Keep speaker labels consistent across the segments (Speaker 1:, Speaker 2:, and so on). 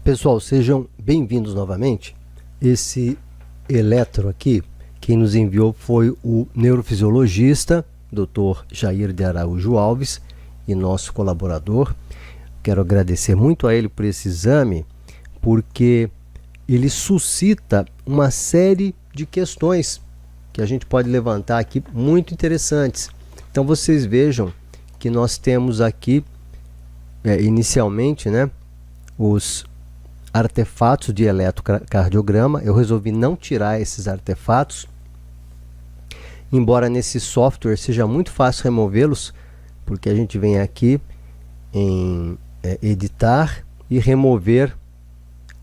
Speaker 1: Pessoal, sejam bem-vindos novamente. Esse eletro aqui, quem nos enviou foi o neurofisiologista, Dr. Jair de Araújo Alves, e nosso colaborador. Quero agradecer muito a ele por esse exame, porque ele suscita uma série de questões que a gente pode levantar aqui muito interessantes. Então vocês vejam que nós temos aqui, inicialmente, né, os artefatos de eletrocardiograma. Eu resolvi não tirar esses artefatos, embora nesse software seja muito fácil removê-los, porque a gente vem aqui em editar e remover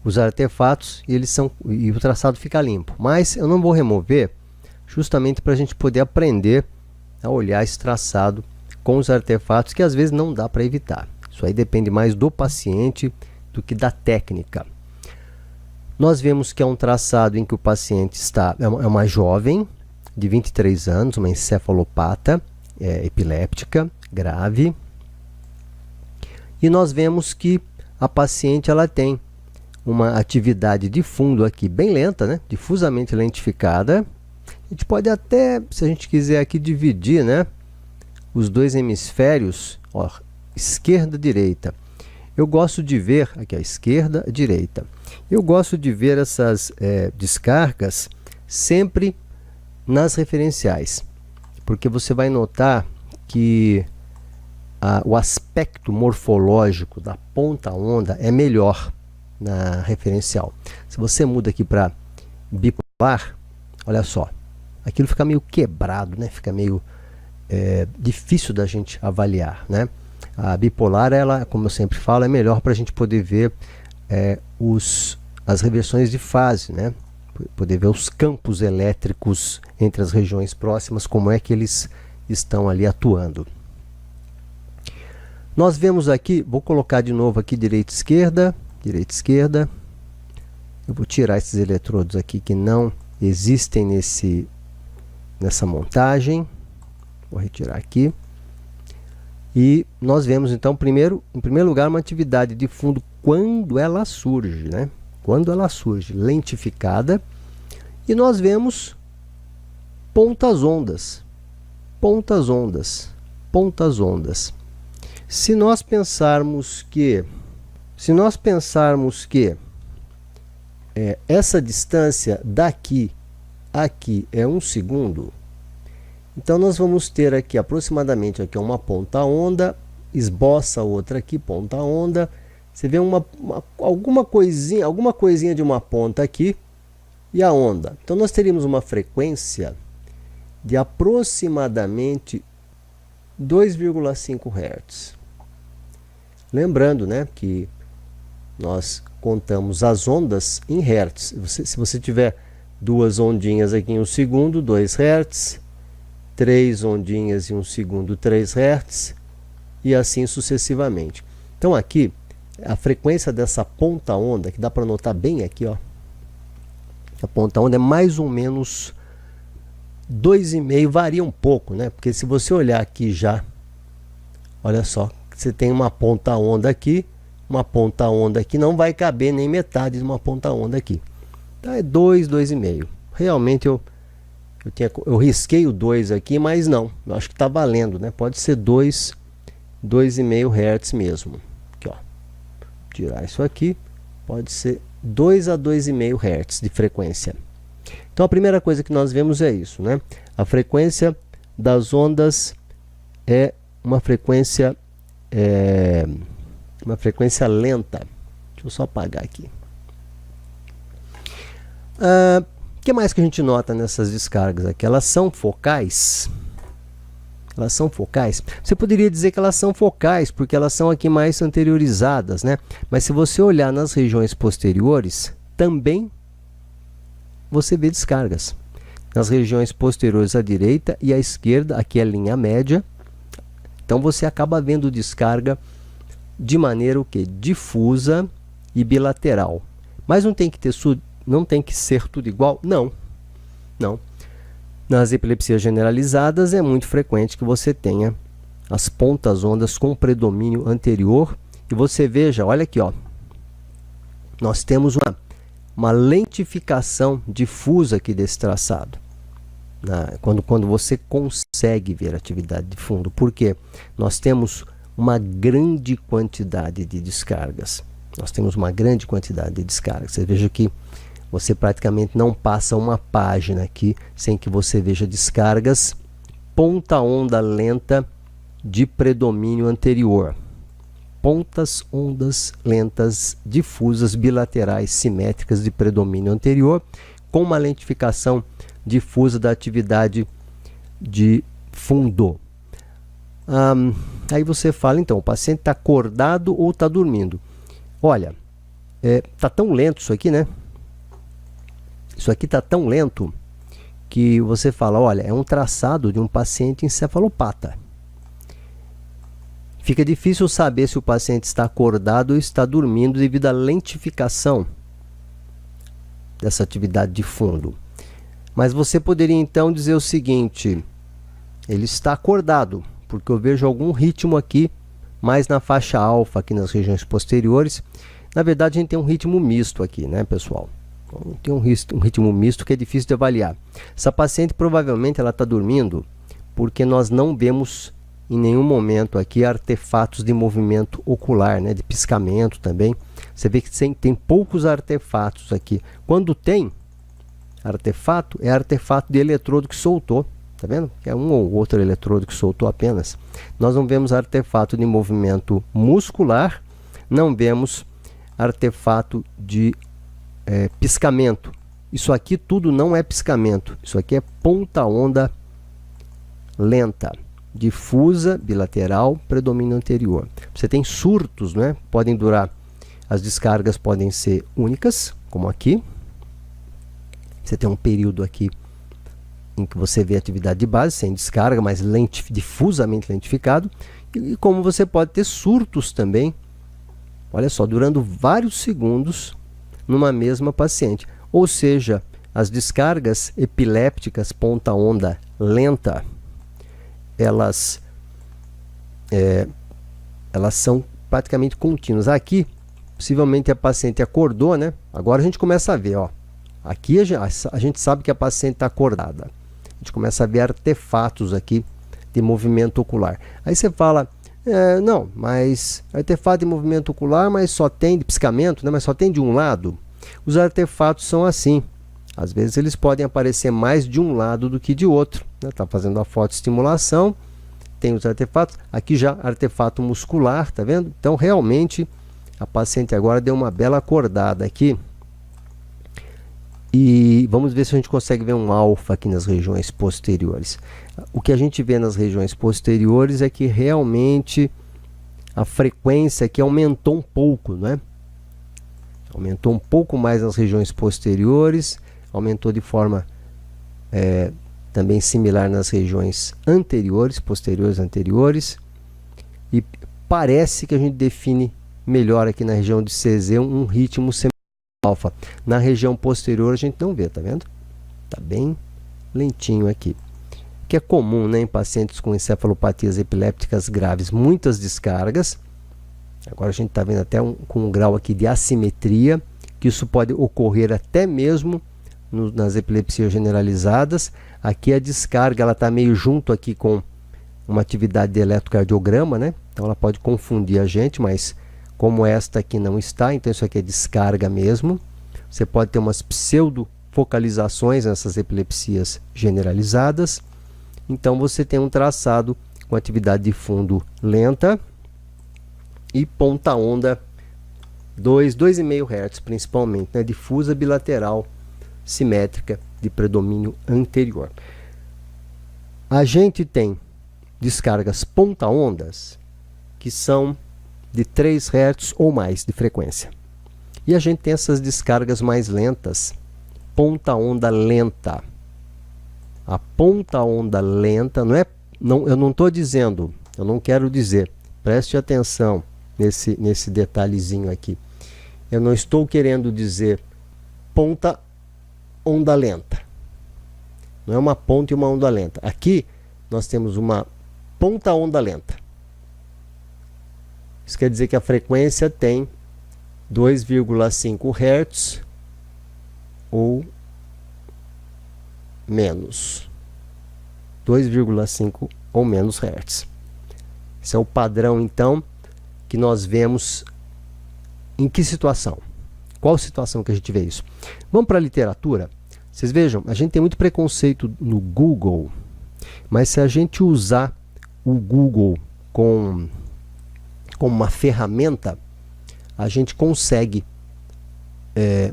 Speaker 1: os artefatos e o traçado fica limpo. Mas eu não vou remover, justamente para a gente poder aprender a olhar esse traçado com os artefatos, que às vezes não dá para evitar. Isso aí depende mais do paciente do que da técnica. Nós vemos que é um traçado em que o paciente é uma jovem de 23 anos, uma encefalopata epiléptica grave, e nós vemos que a paciente ela tem uma atividade de fundo aqui bem lenta, né? Difusamente lentificada. A gente pode até, se a gente quiser aqui, dividir, né, os dois hemisférios, ó, esquerda e direita. Eu gosto de ver, aqui a esquerda e direita, eu gosto de ver essas descargas sempre nas referenciais, porque você vai notar que o aspecto morfológico da ponta-onda é melhor na referencial. Se você muda aqui para bipolar, olha só, aquilo fica meio quebrado, né? Fica meio difícil da gente avaliar, né? A bipolar, ela, como eu sempre falo, é melhor para a gente poder ver as reversões de fase, né? Poder ver os campos elétricos entre as regiões próximas, como é que eles estão ali atuando. Nós vemos aqui, vou colocar de novo aqui direita, esquerda. Eu vou tirar esses eletrodos aqui que não existem nessa montagem. Vou retirar aqui. E nós vemos então, em primeiro lugar, uma atividade de fundo quando ela surge, né? Quando ela surge, lentificada. E nós vemos pontas ondas. Se nós pensarmos que essa distância daqui a aqui é 1 segundo, então nós vamos ter aqui aproximadamente aqui uma ponta-onda, esboça outra aqui, ponta-onda. Você vê alguma coisinha de uma ponta aqui e a onda. Então nós teríamos uma frequência de aproximadamente 2,5 Hz. Lembrando, né, que nós contamos as ondas em Hz. Se você tiver duas ondinhas aqui em 1 segundo, 2 Hz, 3 ondinhas em 1 segundo, 3 Hz, e assim sucessivamente. Então aqui, a frequência dessa ponta-onda, que dá para notar bem aqui, ó, a ponta-onda é mais ou menos 2,5, varia um pouco, né? Porque se você olhar aqui já, olha só, você tem uma ponta-onda aqui, não vai caber nem metade de uma ponta-onda aqui. Então é 2,5. Realmente eu risquei o 2 aqui, mas não, eu acho que está valendo, né? Pode ser 2,5 Hz mesmo. Aqui, ó. Tirar isso aqui, pode ser 2 a 2,5 Hz de frequência. Então a primeira coisa que nós vemos é isso, né? A frequência das ondas é uma frequência lenta. Deixa eu só apagar aqui. O que mais que a gente nota nessas descargas aqui? Elas são focais. Você poderia dizer que elas são focais, porque elas são aqui mais anteriorizadas, né? Mas se você olhar nas regiões posteriores, também você vê descargas. Nas regiões posteriores à direita e à esquerda, aqui é a linha média. Então você acaba vendo descarga de maneira o quê? Difusa e bilateral. Mas não tem que ser tudo igual? Não. Nas epilepsias generalizadas é muito frequente que você tenha as pontas ondas com predomínio anterior. E você veja, olha aqui, ó, nós temos uma lentificação difusa aqui desse traçado. Quando você consegue ver a atividade de fundo. Por quê? Nós temos uma grande quantidade de descargas. Você veja que você praticamente não passa uma página aqui sem que você veja descargas ponta onda lenta de predomínio anterior. Pontas ondas lentas difusas bilaterais simétricas de predomínio anterior com uma lentificação difusa da atividade de fundo. Aí você fala, então, o paciente está acordado ou está dormindo? Olha, está tão lento isso aqui, né? Isso aqui está tão lento que você fala, olha, é um traçado de um paciente encefalopata. Fica difícil saber se o paciente está acordado ou está dormindo devido à lentificação dessa atividade de fundo. Mas você poderia então dizer o seguinte, ele está acordado, porque eu vejo algum ritmo aqui, mais na faixa alfa, aqui nas regiões posteriores. Na verdade, a gente tem um ritmo misto aqui, né, pessoal? Tem um ritmo misto que é difícil de avaliar. Essa paciente provavelmente ela está dormindo porque nós não vemos em nenhum momento aqui artefatos de movimento ocular, né, de piscamento também. Você vê que tem poucos artefatos aqui. Quando tem artefato, é artefato de eletrodo que soltou. Tá vendo? É um ou outro eletrodo que soltou apenas. Nós não vemos artefato de movimento muscular, não vemos artefato de piscamento. Isso aqui tudo não é piscamento. Isso aqui é ponta onda lenta, difusa, bilateral, predomínio anterior. Você tem surtos, né? Podem durar, as descargas podem ser únicas, como aqui. Você tem um período aqui em que você vê atividade de base sem descarga, mas difusamente lentificado. E como você pode ter surtos também, olha só, durando vários segundos numa mesma paciente. Ou seja, as descargas epilépticas ponta onda lenta, elas são praticamente contínuas. Aqui, possivelmente a paciente acordou, né? Agora a gente começa a ver, ó. Aqui a gente sabe que a paciente está acordada. A gente começa a ver artefatos aqui de movimento ocular. Aí você fala, não, mas artefato de movimento ocular, mas só tem de piscamento, né? Mas só tem de um lado. Os artefatos são assim. Às vezes eles podem aparecer mais de um lado do que de outro. Está fazendo a fotoestimulação, tem os artefatos. Aqui já artefato muscular, tá vendo? Então realmente a paciente agora deu uma bela acordada aqui. E vamos ver se a gente consegue ver um alfa aqui nas regiões posteriores. O que a gente vê nas regiões posteriores é que realmente a frequência aqui aumentou um pouco, né? Aumentou um pouco mais nas regiões posteriores, aumentou de forma também similar nas regiões anteriores, posteriores, anteriores. E parece que a gente define melhor aqui na região de CZ um ritmo semelhante ao alfa. Na região posterior a gente não vê, tá vendo? Tá bem lentinho aqui. Que é comum, né, em pacientes com encefalopatias epilépticas graves, muitas descargas. Agora a gente está vendo até com um grau aqui de assimetria, que isso pode ocorrer até mesmo nas epilepsias generalizadas. Aqui a descarga ela está meio junto aqui com uma atividade de eletrocardiograma, né? Então ela pode confundir a gente, mas como esta aqui não está, então isso aqui é descarga mesmo. Você pode ter umas pseudo-focalizações nessas epilepsias generalizadas. Então você tem um traçado com atividade de fundo lenta e ponta onda 2,5 Hz principalmente, né? Difusa bilateral simétrica de predomínio anterior. A gente tem descargas ponta ondas que são de 3 Hz ou mais de frequência. E a gente tem essas descargas mais lentas, ponta onda lenta. A ponta onda lenta eu não estou dizendo, eu não quero dizer, preste atenção nesse detalhezinho aqui. Eu não estou querendo dizer ponta onda lenta. Não é uma ponta e uma onda lenta. Aqui nós temos uma ponta onda lenta. Isso quer dizer que a frequência tem 2,5 Hz ou menos. 2,5 ou menos Hz. Esse é o padrão, então, que nós vemos. Em que situação? Qual situação que a gente vê isso? Vamos para a literatura. Vocês vejam, a gente tem muito preconceito no Google, mas se a gente usar o Google como uma ferramenta, a gente consegue,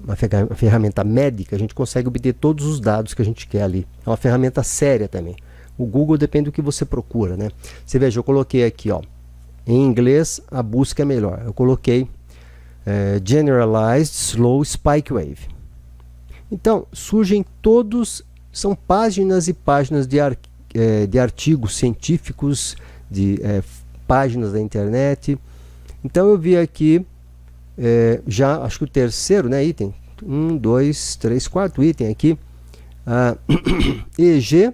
Speaker 1: uma ferramenta médica, a gente consegue obter todos os dados que a gente quer ali. É uma ferramenta séria também. O Google depende do que você procura, né? Você veja, eu coloquei aqui, ó, em inglês a busca é melhor. Eu coloquei Generalized Slow Spike Wave. Então, surgem todos, são páginas e páginas de artigos científicos, de páginas da internet. Então eu vi aqui, já acho que o terceiro, né, item, 1, 2, 3, 4 item aqui, EG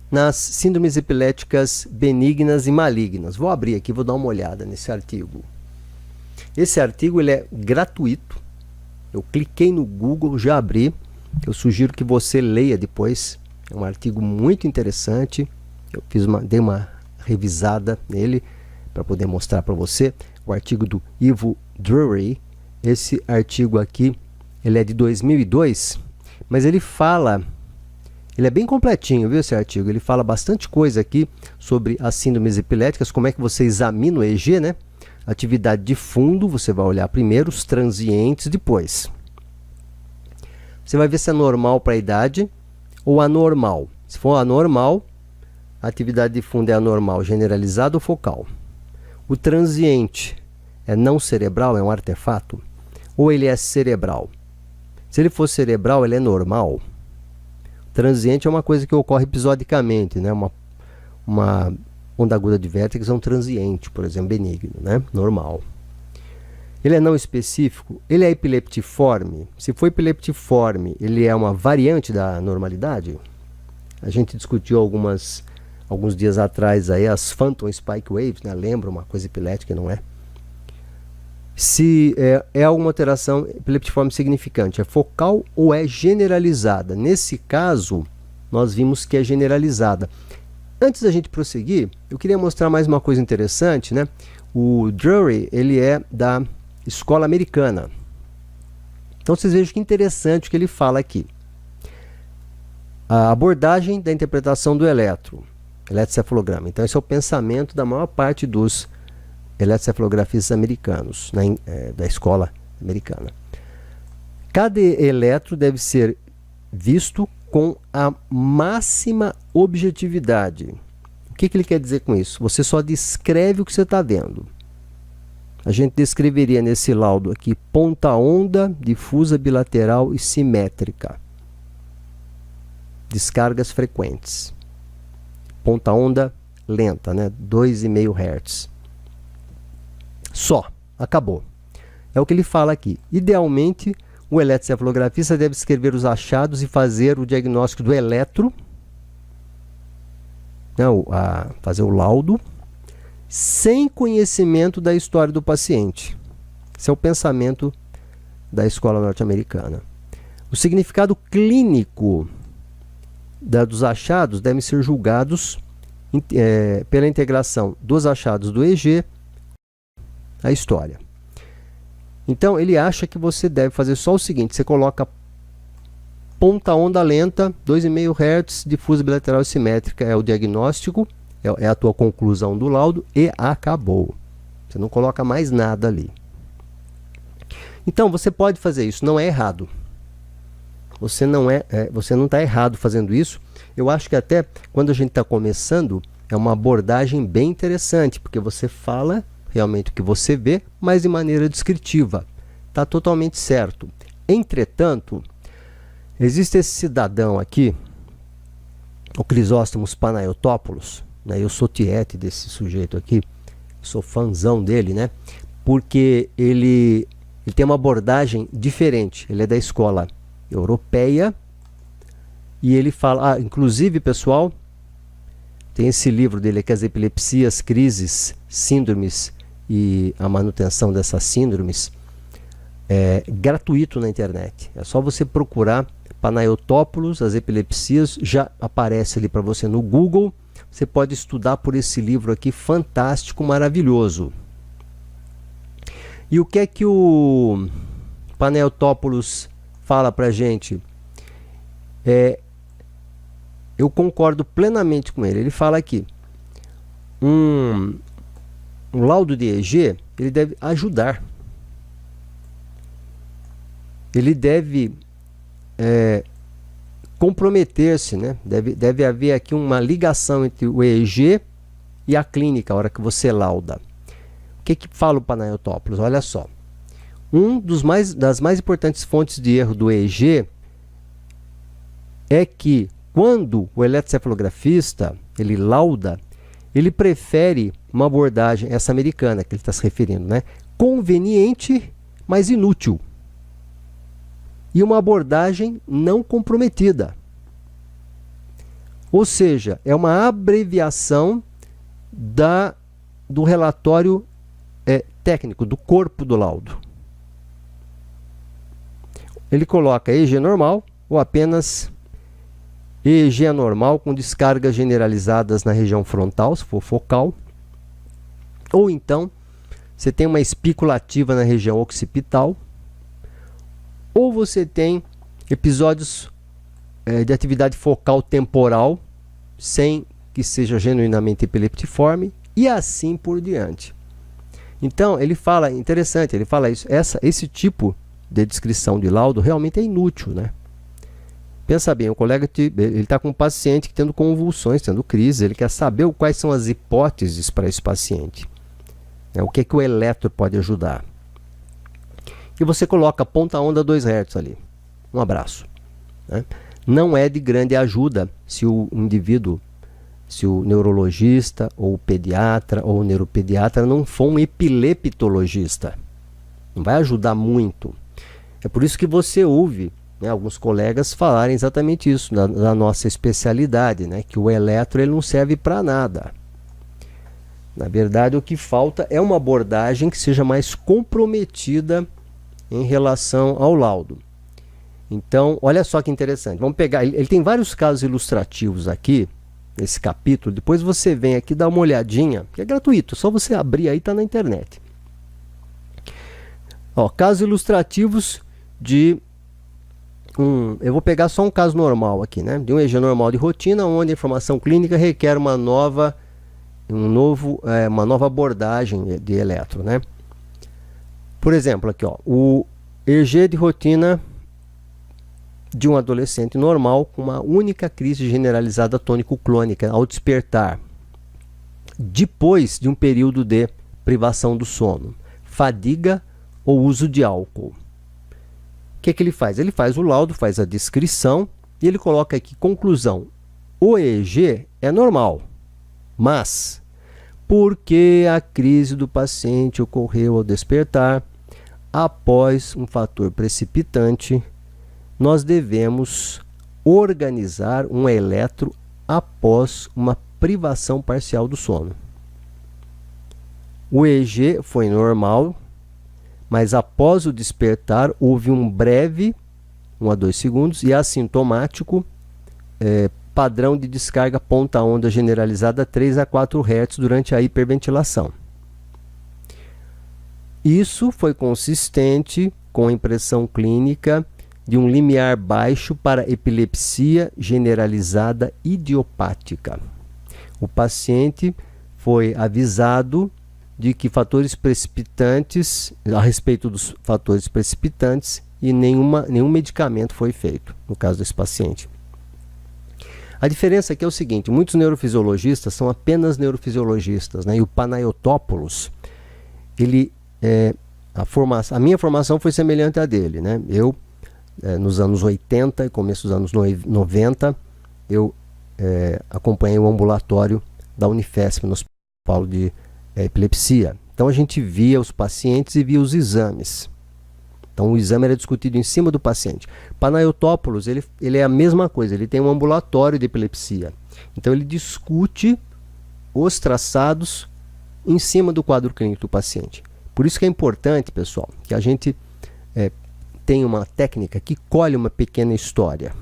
Speaker 1: nas síndromes epiléticas benignas e malignas. Vou abrir aqui, vou dar uma olhada nesse artigo. Esse artigo ele é gratuito. Eu cliquei no Google, já abri. Eu sugiro que você leia depois. É um artigo muito interessante. Eu dei uma revisada nele para poder mostrar para você. O artigo do Ivo Drury. Esse artigo aqui, ele é de 2002, mas ele fala, ele é bem completinho, viu, esse artigo? Ele fala bastante coisa aqui sobre as síndromes epiléticas, como é que você examina o EG, né? Atividade de fundo, você vai olhar primeiro, os transientes depois. Você vai ver se é normal para a idade ou anormal. Se for anormal, a atividade de fundo é anormal, generalizada ou focal. O transiente é não cerebral, é um artefato, ou ele é cerebral? Se ele for cerebral, ele é normal. Transiente é uma coisa que ocorre episodicamente, né? Uma onda aguda de vértiges é um transiente, por exemplo, benigno, né? Normal. Ele é não específico, ele é epileptiforme. Se for epileptiforme, ele é uma variante da normalidade? A gente discutiu alguns dias atrás aí as Phantom Spike Waves, né? Lembra uma coisa epilética, não é? Se é alguma alteração epileptiforme significante, é focal ou é generalizada? Nesse caso, nós vimos que é generalizada. Antes da gente prosseguir, eu queria mostrar mais uma coisa interessante, né? O Drury, ele é da escola americana. Então vocês vejam que interessante o que ele fala aqui. A abordagem da interpretação do eletrocefalograma. Então esse é o pensamento da maior parte dos eletrocefalografistas americanos, né, da escola americana. Cada eletro deve ser visto com a máxima objetividade. O que ele quer dizer com isso? Você só descreve o que você está vendo. A gente descreveria nesse laudo aqui ponta-onda, difusa, bilateral e simétrica. Descargas frequentes. Ponta-onda lenta, né? 2,5 Hz. Só, acabou. É o que ele fala aqui. Idealmente, o eletrocefalografista deve escrever os achados e fazer o diagnóstico do eletro, não, fazer o laudo, sem conhecimento da história do paciente. Esse é o pensamento da escola norte-americana. O significado clínico dos achados devem ser julgados pela integração dos achados do EG à história. Então ele acha que você deve fazer só o seguinte: você coloca ponta onda lenta, 2,5 Hz, difusa, bilateral e simétrica, é o diagnóstico, é a tua conclusão do laudo e acabou. Você não coloca mais nada ali. Então você pode fazer isso, não é errado. Você não está errado fazendo isso. Eu acho que até quando a gente está começando, é uma abordagem bem interessante, porque você fala realmente o que você vê, mas de maneira descritiva. Está totalmente certo. Entretanto, existe esse cidadão aqui, o Crisóstomos Panayotopoulos, né? Eu sou tiete desse sujeito aqui, sou fãzão dele, né? Porque ele tem uma abordagem diferente. Ele é da escola europeia e ele fala, inclusive, pessoal, tem esse livro dele aqui, As Epilepsias, Crises, Síndromes e a manutenção dessas síndromes gratuito na internet. É só você procurar Panayotopoulos, as epilepsias, já aparece ali para você no Google. Você pode estudar por esse livro aqui, fantástico, maravilhoso. E o que é que o Panayotopoulos fala para a gente? Eu concordo plenamente com ele. Ele fala aqui, um laudo de EEG, ele deve ajudar. Ele deve comprometer-se, né? Deve haver aqui uma ligação entre o EEG e a clínica, a hora que você lauda. O que fala o Panayotopoulos? Olha só. Das mais importantes fontes de erro do EEG é que quando o eletrocefalografista ele lauda, ele prefere uma abordagem, essa americana que ele está se referindo, né? Conveniente, mas inútil. E uma abordagem não comprometida. Ou seja, é uma abreviação do relatório técnico, do corpo do laudo. Ele coloca EEG normal ou apenas EEG anormal com descargas generalizadas na região frontal, se for focal. Ou então, você tem uma espícula ativa na região occipital. Ou você tem episódios de atividade focal temporal, sem que seja genuinamente epileptiforme, e assim por diante. Então, ele fala, interessante, ele fala isso, esse tipo de descrição de laudo realmente é inútil, né? Pensa bem, o colega ele está com um paciente tendo convulsões, tendo crise, ele quer saber quais são as hipóteses para esse paciente. O que o eletro pode ajudar. E você coloca ponta onda 2 Hz ali. Um abraço. Né? Não é de grande ajuda se o indivíduo, se o neurologista, ou o pediatra, ou o neuropediatra não for um epileptologista. Não vai ajudar muito. É por isso que você ouve, né, alguns colegas falarem exatamente isso, da nossa especialidade, né, que o eletro ele não serve para nada. Na verdade, o que falta é uma abordagem que seja mais comprometida em relação ao laudo. Então, olha só que interessante. Vamos pegar, ele tem vários casos ilustrativos aqui, nesse capítulo. Depois você vem aqui dar uma olhadinha, que é gratuito, só você abrir aí, está na internet. Ó, casos ilustrativos de eu vou pegar só um caso normal aqui, né? De um EEG normal de rotina, onde a informação clínica requer uma nova abordagem de eletro, né? Por exemplo, aqui, ó, o EEG de rotina de um adolescente normal com uma única crise generalizada tônico-clônica ao despertar, depois de um período de privação do sono, fadiga ou uso de álcool. O que ele faz? Ele faz o laudo, faz a descrição e ele coloca aqui, conclusão, o EEG é normal, mas porque a crise do paciente ocorreu ao despertar, após um fator precipitante, nós devemos organizar um eletro após uma privação parcial do sono. O EEG foi normal, mas após o despertar houve um breve, 1 a 2 segundos, e assintomático, padrão de descarga ponta-onda generalizada 3 a 4 Hz durante a hiperventilação. Isso foi consistente com a impressão clínica de um limiar baixo para epilepsia generalizada idiopática. O paciente foi avisado de que fatores precipitantes, a respeito dos fatores precipitantes, e nenhum medicamento foi feito no caso desse paciente. A diferença aqui é o seguinte, muitos neurofisiologistas são apenas neurofisiologistas, né? E o Panayotopoulos, a minha formação foi semelhante à dele, né? Eu, nos anos 80 e começo dos anos 90, eu acompanhei o ambulatório da Unifesp, no Hospital de Epilepsia. Então a gente via os pacientes e via os exames. Então o exame era discutido em cima do paciente. Panayotopoulos, ele é a mesma coisa, ele tem um ambulatório de epilepsia. Então ele discute os traçados em cima do quadro clínico do paciente. Por isso que é importante, pessoal, que a gente tenha uma técnica que colhe uma pequena história.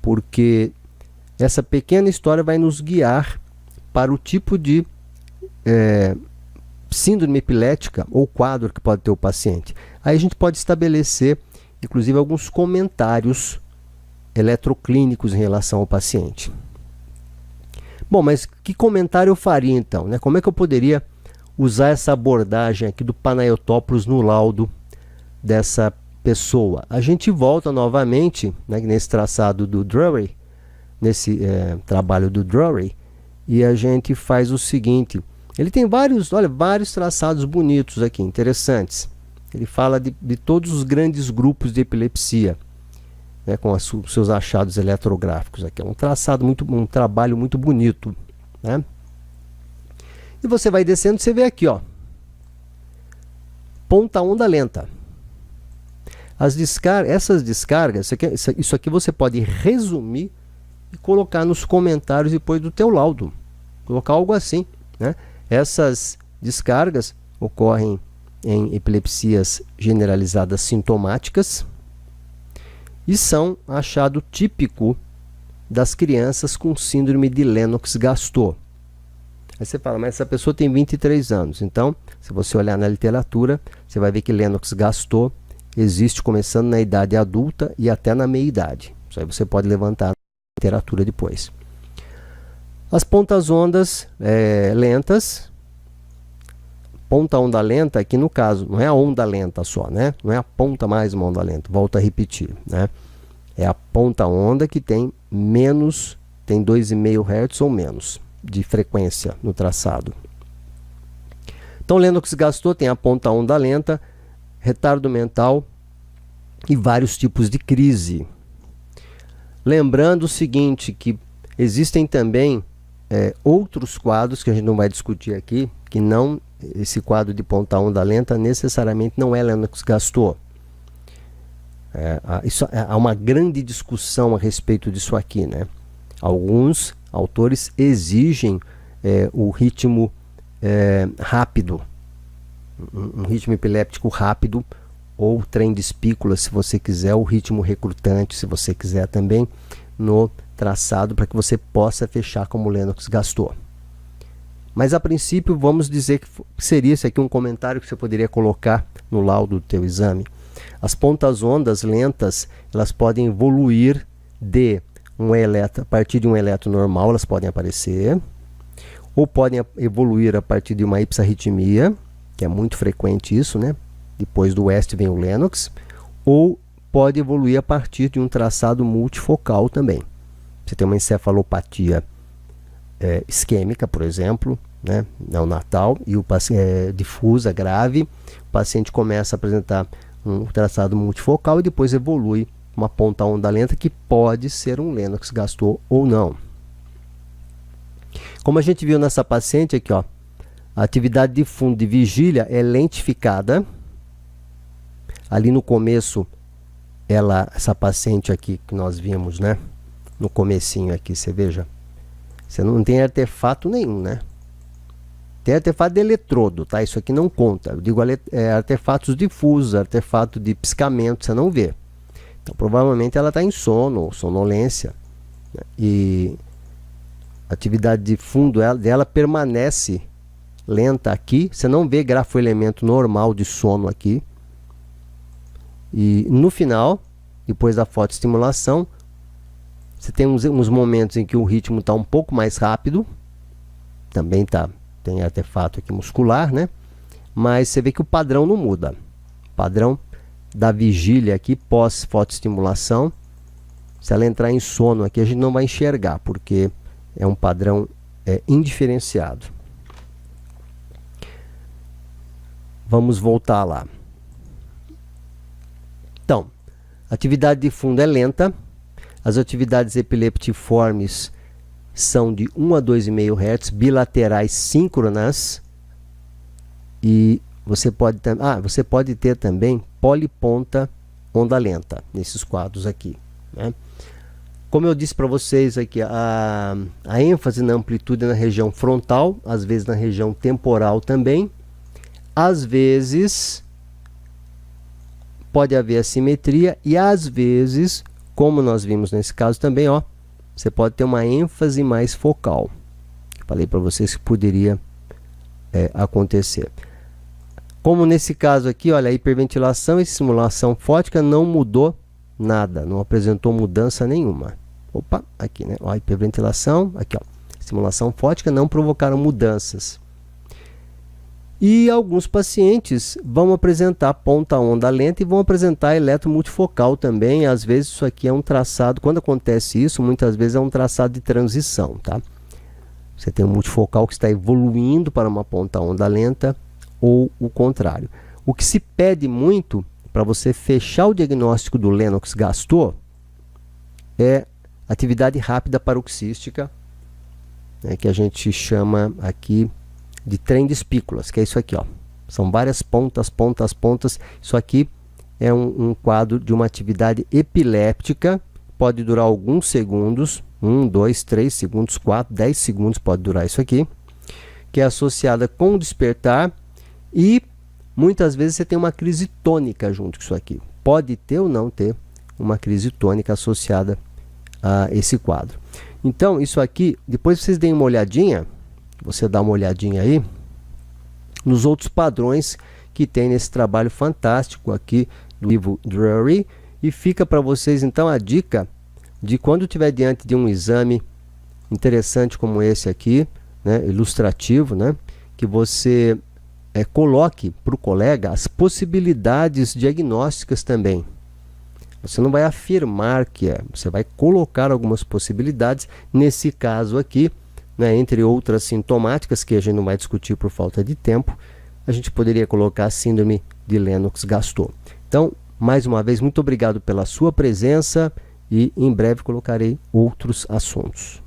Speaker 1: Porque essa pequena história vai nos guiar para o tipo de síndrome epilética ou quadro que pode ter o paciente. Aí a gente pode estabelecer, inclusive, alguns comentários eletroclínicos em relação ao paciente. Bom, mas que comentário eu faria então, né? Como é que eu poderia usar essa abordagem aqui do Panayotopoulos no laudo dessa pessoa? A gente volta novamente, né, nesse traçado do Drury, nesse trabalho do Drury, e a gente faz o seguinte. Ele tem vários traçados bonitos aqui, interessantes. Ele fala de todos os grandes grupos de epilepsia, né, com os seus achados eletrográficos aqui. É um trabalho muito bonito, né? E você vai descendo, você vê aqui, ó, ponta onda lenta. Essas descargas, isso aqui você pode resumir e colocar nos comentários depois do teu laudo. Colocar algo assim, né? Essas descargas ocorrem em epilepsias generalizadas sintomáticas e são achado típico das crianças com síndrome de Lennox-Gastaut. Aí você fala, mas essa pessoa tem 23 anos. Então, se você olhar na literatura, você vai ver que Lennox-Gastaut existe começando na idade adulta e até na meia-idade. Isso aí você pode levantar na literatura depois. As pontas ondas lentas. Ponta onda lenta aqui no caso, não é a onda lenta só, né? Não é a ponta mais uma onda lenta, volto a repetir, né? É a ponta onda que tem 2,5 Hz ou menos de frequência no traçado. Então, Lennox-Gastaut tem a ponta onda lenta, retardo mental e vários tipos de crise. Lembrando o seguinte, que existem também outros quadros que a gente não vai discutir aqui, que não, esse quadro de ponta onda lenta necessariamente não é Lennox-Gastaut. Há uma grande discussão a respeito disso aqui, né? Alguns autores exigem o ritmo rápido, um ritmo epiléptico rápido, ou trem de espícula, se você quiser, o ritmo recrutante, se você quiser também, no traçado, para que você possa fechar como Lennox-Gastaut. Mas a princípio vamos dizer que seria esse aqui um comentário que você poderia colocar no laudo do teu exame. As pontas ondas lentas, elas podem evoluir a partir de um eletro normal, elas podem aparecer, ou podem evoluir a partir de uma ipsarritmia, que é muito frequente isso, né? Depois do West vem o Lennox, ou pode evoluir a partir de um traçado multifocal também. Você tem uma encefalopatia isquêmica, por exemplo, né, neonatal, e o paciente difusa, grave, o paciente começa a apresentar um traçado multifocal e depois evolui uma ponta onda lenta que pode ser um Lennox-Gastaut ou não. Como a gente viu nessa paciente aqui, ó, a atividade de fundo de vigília é lentificada. Ali no começo, essa paciente aqui que nós vimos, né, no comecinho aqui, você veja, você não tem artefato nenhum, né? Tem artefato de eletrodo, tá? Isso aqui não conta. Eu digo artefatos difusos, artefato de piscamento, você não vê. Então, provavelmente ela está em sono, sonolência, né? E a atividade de fundo dela permanece lenta aqui. Você não vê grafoelemento normal de sono aqui. E no final, depois da fotoestimulação, você tem uns momentos em que o ritmo está um pouco mais rápido. Também tem artefato aqui muscular, né? Mas você vê que o padrão não muda. O padrão da vigília aqui, pós-fotoestimulação, se ela entrar em sono aqui, a gente não vai enxergar, porque é um padrão indiferenciado. Vamos voltar lá. Então, a atividade de fundo é lenta. As atividades epileptiformes são de 1 a 2,5 Hz, bilaterais síncronas. E você pode ter também poliponta onda lenta, nesses quadros aqui, né? Como eu disse para vocês aqui, a ênfase na amplitude é na região frontal, às vezes na região temporal também. Às vezes pode haver assimetria e às vezes, como nós vimos nesse caso também, ó, você pode ter uma ênfase mais focal. Falei para vocês que poderia acontecer. Como nesse caso aqui, olha, a hiperventilação e simulação fótica não mudou nada, não apresentou mudança nenhuma. Opa, aqui, né? Ó, a hiperventilação, aqui, ó, simulação fótica não provocaram mudanças. E alguns pacientes vão apresentar ponta onda lenta e vão apresentar eletromultifocal também. Às vezes isso aqui é um traçado, quando acontece isso, muitas vezes é um traçado de transição, tá? Você tem um multifocal que está evoluindo para uma ponta onda lenta ou o contrário. O que se pede muito para você fechar o diagnóstico do Lennox-Gastaut é atividade rápida paroxística, né, que a gente chama aqui de trem de espículas, que é isso aqui, ó. São várias pontas, pontas, pontas. Isso aqui é um quadro de uma atividade epiléptica, pode durar alguns segundos, 1, 2, 3 segundos, 4, 10 segundos pode durar isso aqui, que é associada com o despertar e muitas vezes você tem uma crise tônica junto com isso aqui. Pode ter ou não ter uma crise tônica associada a esse quadro. Então, isso aqui, depois vocês deem uma olhadinha, você dá uma olhadinha aí nos outros padrões que tem nesse trabalho fantástico aqui do livro Drury, e fica para vocês então a dica de quando estiver diante de um exame interessante como esse aqui, né, ilustrativo, né, que você coloque para o colega as possibilidades diagnósticas também. Você não vai afirmar que é, você vai colocar algumas possibilidades. Nesse caso aqui, né, entre outras sintomáticas que a gente não vai discutir por falta de tempo, a gente poderia colocar a síndrome de Lennox-Gastaut. Então, mais uma vez, muito obrigado pela sua presença e em breve colocarei outros assuntos.